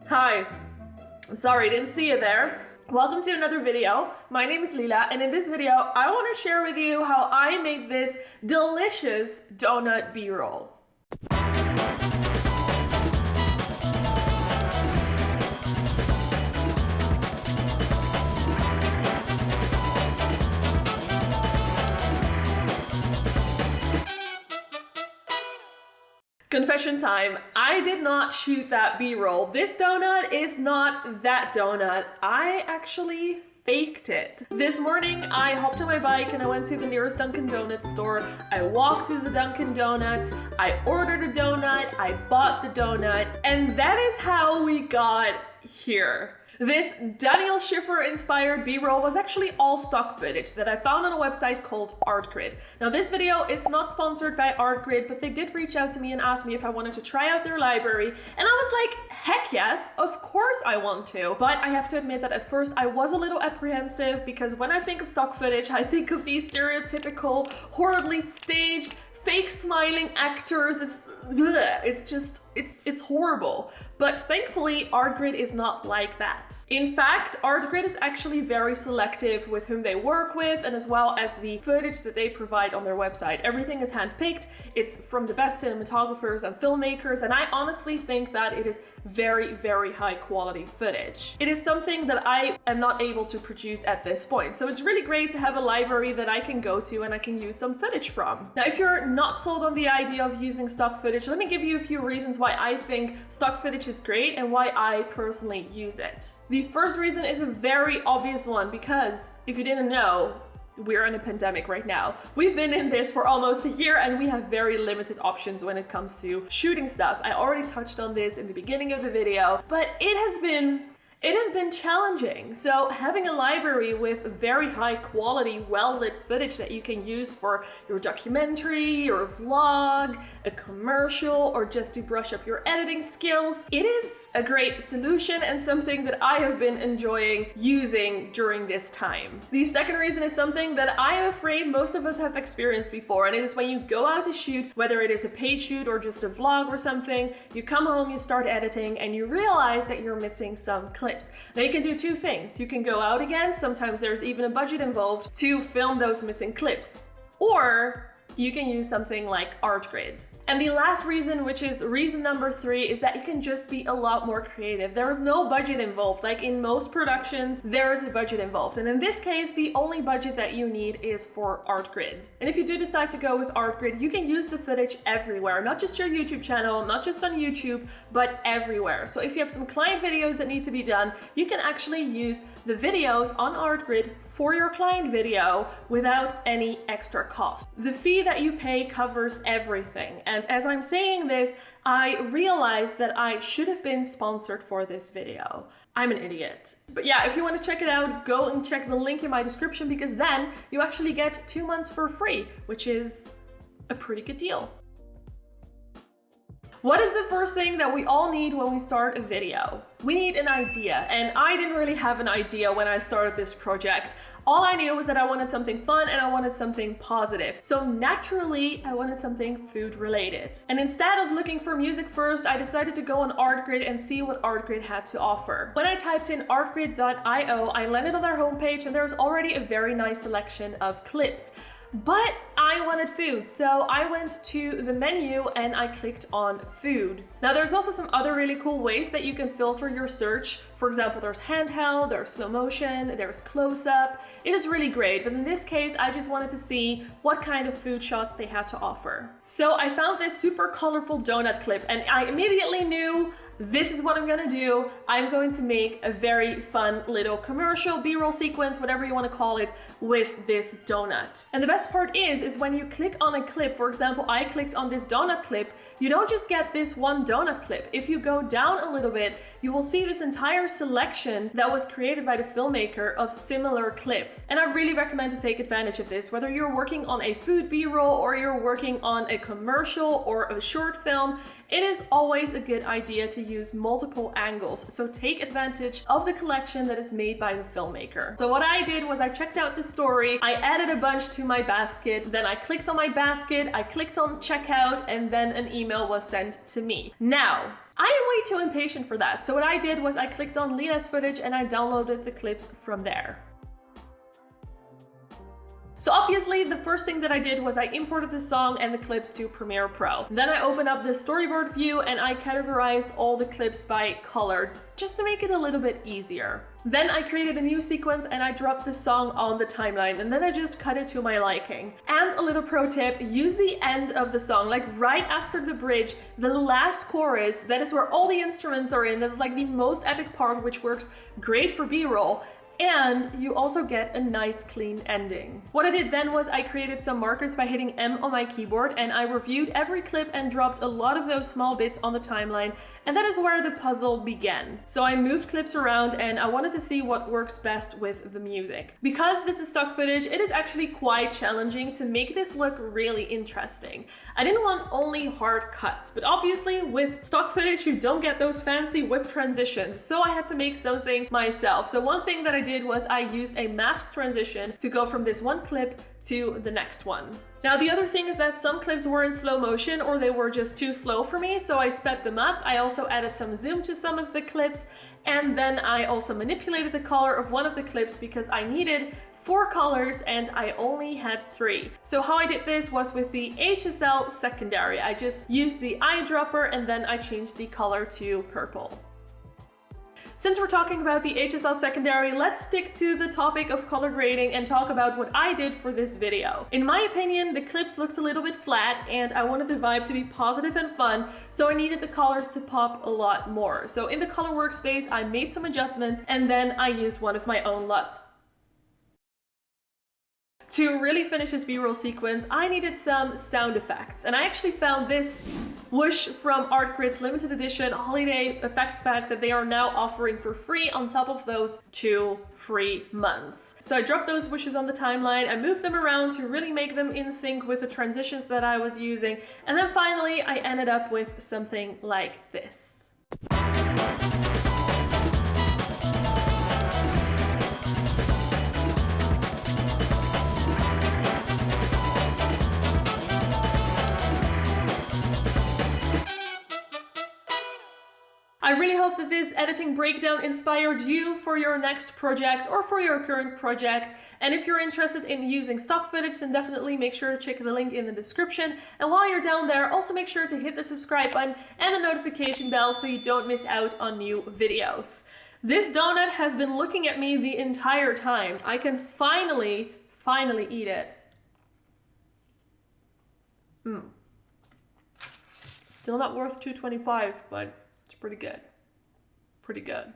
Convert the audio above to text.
Hi. Sorry, didn't see you there. Welcome to another video. My name is Lila, and in this video, I want to share with you how I made this delicious donut B-roll. Confession time, I did not shoot that B-roll. This donut is not that donut. I actually faked it. This morning, I hopped on my bike and I went to the nearest Dunkin' Donuts store. I walked to the Dunkin' Donuts, I ordered a donut, I bought the donut, and that is how we got here. This Daniel Schiffer-inspired B-roll was actually all stock footage that I found on a website called ArtGrid. Now this video is not sponsored by ArtGrid, but they did reach out to me and ask me if I wanted to try out their library, and I was like, heck yes, of course I want to. But I have to admit that at first I was a little apprehensive because when I think of stock footage, I think of these stereotypical, horribly staged, fake smiling actors. It's horrible. But thankfully, ArtGrid is not like that. In fact, ArtGrid is actually very selective with whom they work with, and as well as the footage that they provide on their website. Everything is handpicked. It's from the best cinematographers and filmmakers, and I honestly think that it is very, very high quality footage. It is something that I am not able to produce at this point. So it's really great to have a library that I can go to and I can use some footage from. Now, if you're not sold on the idea of using stock footage, let me give you a few reasons why I think stock footage is great and why I personally use it. The first reason is a very obvious one, because if you didn't know, we're in a pandemic right now. We've been in this for almost a year and we have very limited options when it comes to shooting stuff. I already touched on this in the beginning of the video, but it has been challenging. So having a library with very high quality, well-lit footage that you can use for your documentary, your vlog, a commercial, or just to brush up your editing skills, it is a great solution and something that I have been enjoying using during this time. The second reason is something that I am afraid most of us have experienced before, and it is when you go out to shoot, whether it is a paid shoot or just a vlog or something, you come home, you start editing, and you realize that you're missing some clips. Now you can do two things. You can go out again, sometimes there's even a budget involved, to film those missing clips. Or you can use something like ArtGrid. And the last reason, which is reason number 3, is that you can just be a lot more creative. There is no budget involved. Like in most productions, there is a budget involved. And in this case, the only budget that you need is for ArtGrid. And if you do decide to go with ArtGrid, you can use the footage everywhere, not just your YouTube channel, not just on YouTube, but everywhere. So if you have some client videos that need to be done, you can actually use the videos on ArtGrid for your client video without any extra cost. The fee that you pay covers everything. And as I'm saying this, I realized that I should have been sponsored for this video. I'm an idiot. But yeah, if you want to check it out, go and check the link in my description, because then you actually get 2 months for free, which is a pretty good deal. What is the first thing that we all need when we start a video? We need an idea, and I didn't really have an idea when I started this project. All I knew was that I wanted something fun and I wanted something positive. So naturally, I wanted something food related. And instead of looking for music first, I decided to go on ArtGrid and see what ArtGrid had to offer. When I typed in artgrid.io, I landed on their homepage and there was already a very nice selection of clips. But I wanted food, so I went to the menu and I clicked on food. Now there's also some other really cool ways that you can filter your search. For example, there's handheld, there's slow motion, there's close-up. It is really great, but in this case, I just wanted to see what kind of food shots they had to offer. So I found this super colorful donut clip and I immediately knew this is what I'm gonna do. I'm going to make a very fun little commercial, B-roll sequence, whatever you want to call it, with this donut. And the best part is when you click on a clip, for example, I clicked on this donut clip, you don't just get this one donut clip. If you go down a little bit, you will see this entire selection that was created by the filmmaker of similar clips. And I really recommend to take advantage of this, whether you're working on a food B-roll or you're working on a commercial or a short film. It is always a good idea to use multiple angles, so take advantage of the collection that is made by the filmmaker. So what I did was I checked out the story, I added a bunch to my basket, then I clicked on my basket, I clicked on checkout, and then an email was sent to me. Now, I am way too impatient for that, so what I did was I clicked on Lila's footage and I downloaded the clips from there. So obviously, the first thing that I did was I imported the song and the clips to Premiere Pro. Then I opened up the storyboard view and I categorized all the clips by color, just to make it a little bit easier. Then I created a new sequence and I dropped the song on the timeline, and then I just cut it to my liking. And a little pro tip, use the end of the song, like right after the bridge, the last chorus, that is where all the instruments are in, that's like the most epic part, which works great for B-roll. And you also get a nice clean ending. What I did then was I created some markers by hitting M on my keyboard, and I reviewed every clip and dropped a lot of those small bits on the timeline, and that is where the puzzle began. So I moved clips around and I wanted to see what works best with the music. Because this is stock footage, it is actually quite challenging to make this look really interesting. I didn't want only hard cuts, but obviously with stock footage you don't get those fancy whip transitions, so I had to make something myself. So one thing that I did was I used a mask transition to go from this one clip to the next one. Now the other thing is that some clips were in slow motion or they were just too slow for me, so I sped them up. I also added some zoom to some of the clips, and then I also manipulated the color of one of the clips because I needed 4 colors and I only had 3. So how I did this was with the HSL secondary. I just used the eyedropper and then I changed the color to purple. Since we're talking about the HSL secondary, let's stick to the topic of color grading and talk about what I did for this video. In my opinion, the clips looked a little bit flat and I wanted the vibe to be positive and fun, so I needed the colors to pop a lot more. So in the color workspace, I made some adjustments and then I used one of my own LUTs. To really finish this B-roll sequence, I needed some sound effects, and I actually found this whoosh from ArtGrid's limited edition holiday effects pack that they are now offering for free on top of those 2 free months. So I dropped those whooshes on the timeline, I moved them around to really make them in sync with the transitions that I was using, and then finally I ended up with something like this. I really hope that this editing breakdown inspired you for your next project or for your current project. And if you're interested in using stock footage, then definitely make sure to check the link in the description. And while you're down there, also make sure to hit the subscribe button and the notification bell so you don't miss out on new videos. This donut has been looking at me the entire time. I can finally eat it. Still not worth $2.25, but it's pretty good. Pretty good.